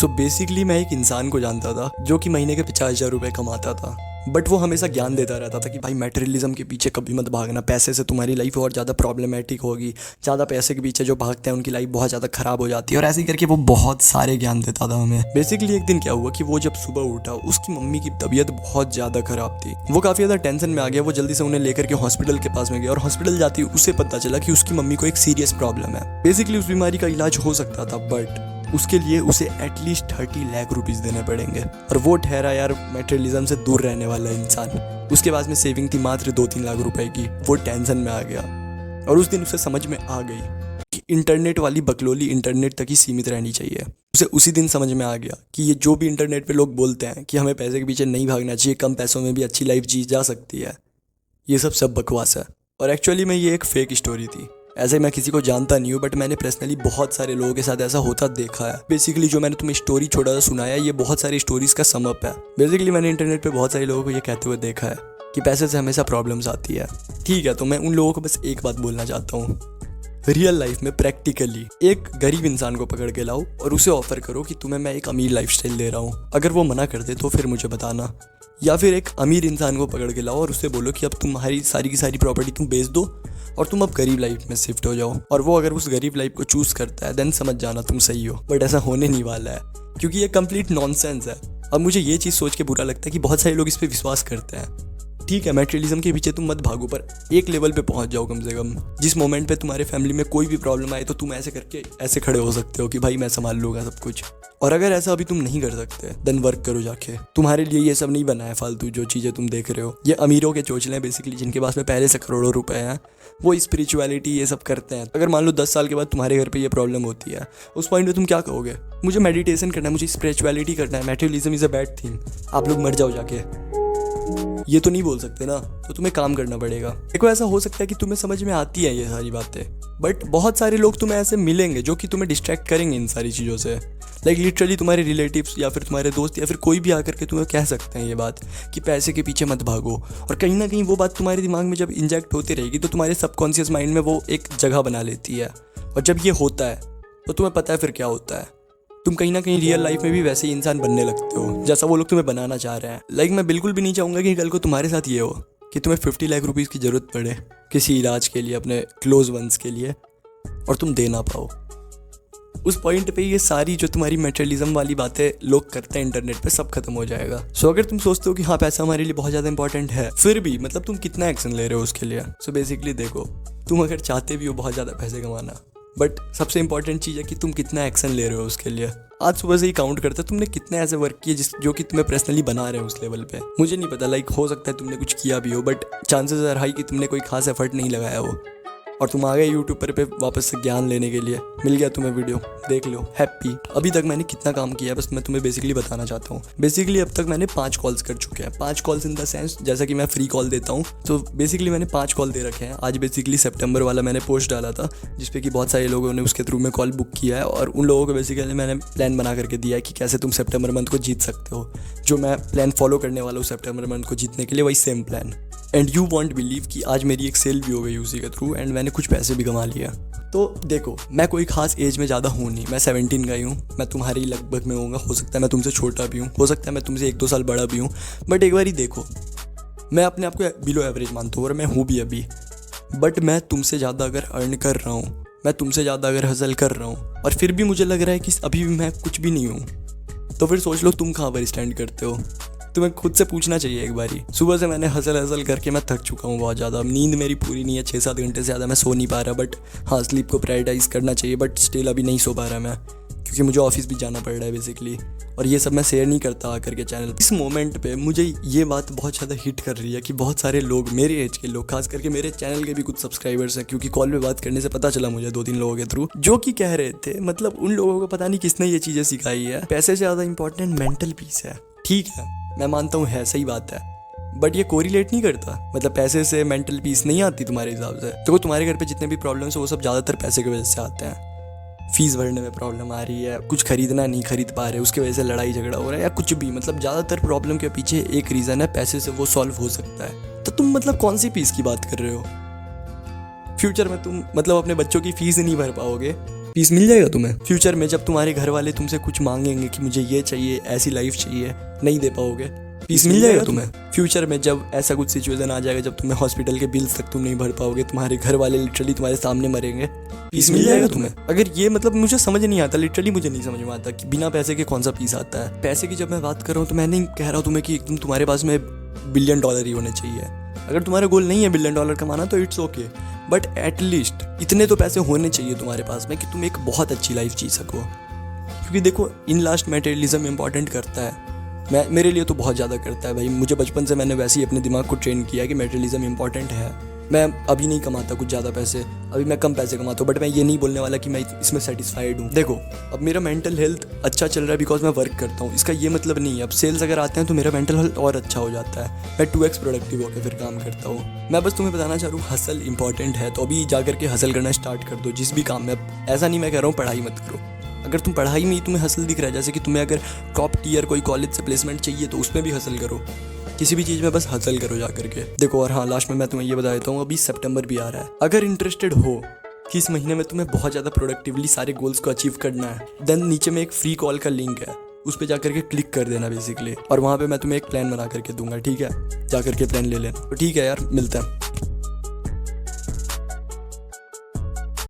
So basically मैं एक इंसान को जानता था जो कि महीने के 50,000 रुपये कमाता था, बट वो हमेशा ज्ञान देता रहता था कि भाई मटेरियलिज्म के पीछे कभी मत भागना, पैसे से तुम्हारी लाइफ और ज़्यादा प्रॉब्लमेटिक होगी, ज़्यादा पैसे के पीछे जो भागते हैं उनकी लाइफ बहुत ज़्यादा ख़राब हो जाती है। और ऐसे ही करके वो बहुत सारे ज्ञान देता था हमें। बेसिकली एक दिन क्या हुआ कि वो जब सुबह उठा, उसकी मम्मी की तबीयत बहुत ज़्यादा ख़राब थी। वो काफ़ी ज़्यादा टेंशन में आ गया। वो जल्दी से उन्हें लेकर के हॉस्पिटल के पास में गया और हॉस्पिटल जाते ही उसे पता चला कि उसकी मम्मी को एक सीरियस प्रॉब्लम है। बेसिकली उस बीमारी का इलाज हो सकता था, बट उसके लिए उसे एटलीस्ट 30 लाख रुपीस देने पड़ेंगे। और वो ठहरा यार मटेरियलिज्म से दूर रहने वाला इंसान। उसके पास में सेविंग थी मात्र 2-3 लाख रुपए की। वो टेंशन में आ गया और उस दिन उसे समझ में आ गई कि इंटरनेट वाली बकलोली इंटरनेट तक ही सीमित रहनी चाहिए। उसे उसी दिन समझ में आ गया कि ये जो भी इंटरनेट पे लोग बोलते हैं कि हमें पैसे के पीछे नहीं भागना चाहिए, कम पैसों में भी अच्छी लाइफ जी जा सकती है, ये सब बकवास है। और एक्चुअली में ये एक फेक स्टोरी थी। ऐसे मैं किसी को जानता नहीं हूँ, बट मैंने पर्सनली बहुत सारे लोगों के साथ ऐसा होता देखा है। बेसिकली जो मैंने तुम्हें स्टोरी छोटा सा सुनाया, ये बहुत सारी स्टोरीज का समअप है। बेसिकली मैंने इंटरनेट पे बहुत सारे लोगों को ये कहते हुए देखा है कि पैसे से हमेशा प्रॉब्लम्स आती है। ठीक है, तो मैं उन लोगों को बस एक बात बोलना चाहता हूँ, रियल लाइफ में प्रैक्टिकली एक गरीब इंसान को पकड़ के लाओ और उसे ऑफर करो कि तुम्हें मैं एक अमीर लाइफस्टाइल दे रहा हूँ। अगर वो मना कर दे तो फिर मुझे बताना। या फिर एक अमीर इंसान को पकड़ के लाओ और उससे बोलो कि अब तुम्हारी सारी की सारी प्रॉपर्टी तुम बेच दो और तुम अब गरीब लाइफ में शिफ्ट हो जाओ। और वो अगर उस गरीब लाइफ को चूज करता है, देन समझ जाना तुम सही हो। बट ऐसा होने नहीं वाला है, क्योंकि ये कंप्लीट नॉनसेंस है। अब मुझे ये चीज़ सोच के बुरा लगता है कि बहुत सारे लोग इस पर विश्वास करते हैं। ठीक है, मटेरियलिज्म के पीछे तुम मत भागो, पर एक लेवल पे पहुंच जाओ कम से कम। जिस मोमेंट पे तुम्हारे फैमिली में कोई भी प्रॉब्लम आए तो तुम ऐसे करके ऐसे खड़े हो सकते हो कि भाई मैं संभाल लूंगा सब कुछ। और अगर ऐसा अभी तुम नहीं कर सकते, देन वर्क करो जाके। तुम्हारे लिए ये सब नहीं बना है फालतू जो चीज़ें तुम देख रहे हो। ये अमीरों के चोचले हैं बेसिकली, जिनके पास में पहले से करोड़ों रुपए हैं। वो स्पिरिचुअलिटी ये सब करते हैं। अगर मान लो 10 साल के बाद तुम्हारे घर पे ये प्रॉब्लम होती है, उस पॉइंट पे तुम क्या कहोगे? मुझे मेडिटेशन करना है, मुझे स्पिरिचुअलिटी करना है, materialism is a bad thing, आप लोग मर जाओ जाके। ये तो नहीं बोल सकते ना, तो तुम्हें काम करना पड़ेगा। देखो, ऐसा हो सकता है कि तुम्हें समझ में आती है ये सारी बातें, बट बहुत सारे लोग तुम्हें ऐसे मिलेंगे जो कि तुम्हें डिस्ट्रैक्ट करेंगे इन सारी चीज़ों से। लाइक लिटरली तुम्हारे रिलेटिव्स या फिर तुम्हारे दोस्त या फिर कोई भी आकर के तुम्हें कह सकते हैं ये बात कि पैसे के पीछे मत भागो। और कहीं ना कहीं वो बात तुम्हारे दिमाग में जब इंजेक्ट होती रहेगी तो तुम्हारे सबकॉन्शियस माइंड में वो एक जगह बना लेती है। और जब ये होता है तो तुम्हें पता है फिर क्या होता है। तुम कहीं ना कहीं रियल लाइफ में भी वैसे ही इंसान बनने लगते हो जैसा वो लोग तुम्हें बनाना चाह रहे हैं। लाइक मैं बिल्कुल भी नहीं चाहूँगा कि कल को तुम्हारे साथ ये हो कि तुम्हें 50 लाख रुपीज़ की ज़रूरत पड़े किसी इलाज के लिए, अपने क्लोज वंस के लिए, और तुम दे ना पाओ। उस पॉइंट पे ये सारी जो तुम्हारी मटेरियलिज्म वाली बातें लोग करते हैं इंटरनेट पे, सब खत्म हो जाएगा। सो अगर तुम सोचते हो कि हाँ पैसा हमारे लिए बहुत ज़्यादा इंपॉर्टेंट है, फिर भी मतलब तुम कितना एक्शन ले रहे हो उसके लिए। सो बेसिकली देखो, तुम अगर चाहते भी हो बहुत ज़्यादा पैसे कमाना, बट सबसे इंपॉर्टेंट चीज़ है कि तुम कितना एक्शन ले रहे हो उसके लिए। आज सुबह से ही काउंट करते तुमने कितने ऐसे वर्क किए जो कि तुम्हें पर्सनली बना रहे हो उस लेवल पे। मुझे नहीं पता, लाइक हो सकता है तुमने कुछ किया भी हो, बट चांसेस आर हाई कि तुमने कोई खास एफर्ट नहीं लगाया हो और तुम आ गए यूट्यूब पे वापस से ज्ञान लेने के लिए। मिल गया तुम्हें वीडियो, देख लो, हैप्पी। अभी तक मैंने कितना काम किया है बस मैं तुम्हें बेसिकली बताना चाहता हूँ। बेसिकली अब तक मैंने 5 कॉल्स कर चुके हैं। 5 कॉल्स इन द सेंस जैसा कि मैं फ्री कॉल देता हूँ, तो बेसिकली मैंने 5 कॉल दे रखे हैं। आज बेसिकली सितंबर वाला मैंने पोस्ट डाला था जिसपे कि बहुत सारे लोगों ने उसके थ्रू में कॉल बुक किया है, और उन लोगों को बेसिकली मैंने प्लान बना करके दिया है कि कैसे तुम सितंबर मंथ को जीत सकते हो। जो मैं प्लान फॉलो करने वाला हूँ सितंबर मंथ को जीतने के लिए, वही same plan. And you won't believe कि आज मेरी एक सेल भी हो गई उसी के थ्रू, एंड मैंने कुछ पैसे भी कमा लिया। तो देखो, मैं कोई खास एज में ज़्यादा हूँ नहीं, मैं 17 का ही हूँ। मैं तुम्हारी लगभग में होऊंगा, हो सकता है मैं तुमसे छोटा भी हूँ, हो सकता है मैं तुमसे 1-2 साल बड़ा भी हूँ, बट एक बार ही देखो, मैं अपने आप को बिलो एवरेज मानता हूँ और मैं हूँ भी अभी। बट मैं तुमसे ज़्यादा अगर अर्न कर रहा हूँ, मैं तुमसे ज़्यादा अगर हसल कर रहा हूँ, और फिर भी मुझे लग रहा है कि अभी भी मैं कुछ भी नहीं हूँ, तो फिर सोच लो तुम कहाँ पर स्टैंड करते हो। तुम्हें खुद से पूछना चाहिए एक बारी। सुबह से मैंने हसल करके मैं थक चुका हूँ बहुत ज़्यादा। अब नींद मेरी पूरी नहीं है, 6-7 घंटे से ज़्यादा मैं सो नहीं पा रहा। बट हाँ, स्लीप को प्रायोरिटाइज़ करना चाहिए, बट स्टिल अभी नहीं सो पा रहा मैं, क्योंकि मुझे ऑफिस भी जाना पड़ रहा है बेसिकली। और ये सब मैं शेयर नहीं करता आकर के चैनल। इस मोमेंट पे मुझे ये बात बहुत ज़्यादा हिट कर रही है कि बहुत सारे लोग, मेरे एज के लोग, खास करके मेरे चैनल के भी कुछ सब्सक्राइबर्स हैं, क्योंकि कॉल पे बात करने से पता चला मुझे 2-3 लोगों के थ्रू, जो कि कह रहे थे, मतलब उन लोगों को पता नहीं किसने ये चीज़ें सिखाई है, पैसे से ज़्यादा इंपॉर्टेंट मेंटल पीस है। ठीक है, मैं मानता हूँ है, सही बात है, बट ये कोरिलेट नहीं करता। मतलब पैसे से मेंटल पीस नहीं आती तुम्हारे हिसाब से। तो तुम्हारे घर पे जितने भी प्रॉब्लम्स है वो सब ज़्यादातर पैसे की वजह से आते हैं। फीस भरने में प्रॉब्लम आ रही है, कुछ खरीदना नहीं खरीद पा रहे, उसकी वजह से लड़ाई झगड़ा हो रहा है, या कुछ भी, मतलब ज़्यादातर प्रॉब्लम के पीछे एक रीज़न है, पैसे से वो सॉल्व हो सकता है। तो तुम मतलब कौन सी पीस की बात कर रहे हो? फ्यूचर में तुम मतलब अपने बच्चों की फीस नहीं भर पाओगे पीस मिल जाएगा तुम्हें। फ्यूचर में जब तुम्हारे घर वाले तुमसे कुछ मांगेंगे कि मुझे ये चाहिए, ऐसी लाइफ चाहिए, नहीं दे पाओगे, पीस मिल जाएगा तुम्हें। फ्यूचर में जब ऐसा कुछ सिचुएशन आ जाएगा जब तुम्हें हॉस्पिटल के बिल्स तक तुम नहीं भर पाओगे, तुम्हारे घर वाले लिटरली तुम्हारे सामने मरेंगे, पीस मिल जाएगा तुम्हें। अगर ये मतलब मुझे समझ नहीं आता, लिटरली मुझे नहीं समझ में आता कि बिना पैसे के कौन सा पीस आता है। पैसे की जब मैं बात कर रहा हूँ तो मैं नहीं कह रहा हूँ तुम्हें कि एकदम तुम्हारे पास में $1 बिलियन ही होने चाहिए। अगर तुम्हारा गोल नहीं है $1 बिलियन कमाना तो इट्स ओके, बट एटलीस्ट इतने तो पैसे होने चाहिए तुम्हारे पास में कि तुम एक बहुत अच्छी लाइफ जी सको। क्योंकि देखो, इन लास्ट मटेरियलिज्म इंपॉर्टेंट करता है, मेरे लिए तो बहुत ज़्यादा करता है भाई। मुझे बचपन से मैंने वैसे ही अपने दिमाग को ट्रेन किया कि मटेरियलिज्म इंपॉर्टेंट है। मैं अभी नहीं कमाता कुछ ज़्यादा पैसे, अभी मैं कम पैसे कमाता हूँ, बट मैं ये नहीं बोलने वाला कि मैं इसमें सेटिस्फाइड हूँ। देखो, अब मेरा मेंटल हेल्थ अच्छा चल रहा है बिकॉज मैं वर्क करता हूँ, इसका ये मतलब नहीं है। अब सेल्स अगर आते हैं तो मेरा मेंटल हेल्थ और अच्छा हो जाता है, मैं 2x प्रोडक्टिव होकर फिर काम करता हूँ। मैं बस तुम्हें बताना चाह रहा हूँ, हसल इंपॉर्टेंट है, तो अभी जा करके हसल करना स्टार्ट कर दो जिस भी काम में। ऐसा नहीं मैं कह रहा हूँ पढ़ाई मत करो, अगर तुम पढ़ाई में ही तुम्हें हसल दिख रहा है, जैसे कि तुम्हें अगर टॉप टियर कोई कॉलेज से प्लेसमेंट चाहिए तो उसमें भी हसल करो, किसी भी चीज़ में बस हसल करो जा करके। देखो, और हाँ, लास्ट में मैं तुम्हें ये बता देता हूँ, अभी सितंबर भी आ रहा है। अगर इंटरेस्टेड हो कि इस महीने में तुम्हें बहुत ज़्यादा प्रोडक्टिवली सारे गोल्स को अचीव करना है, देन नीचे में एक फ्री कॉल का लिंक है, उस पर जा करके क्लिक कर देना बेसिकली, और वहाँ पे मैं तुम्हें एक प्लान बना करके दूंगा, ठीक है? जा करके प्लान ले लेना। तो ठीक है यार, मिलते हैं।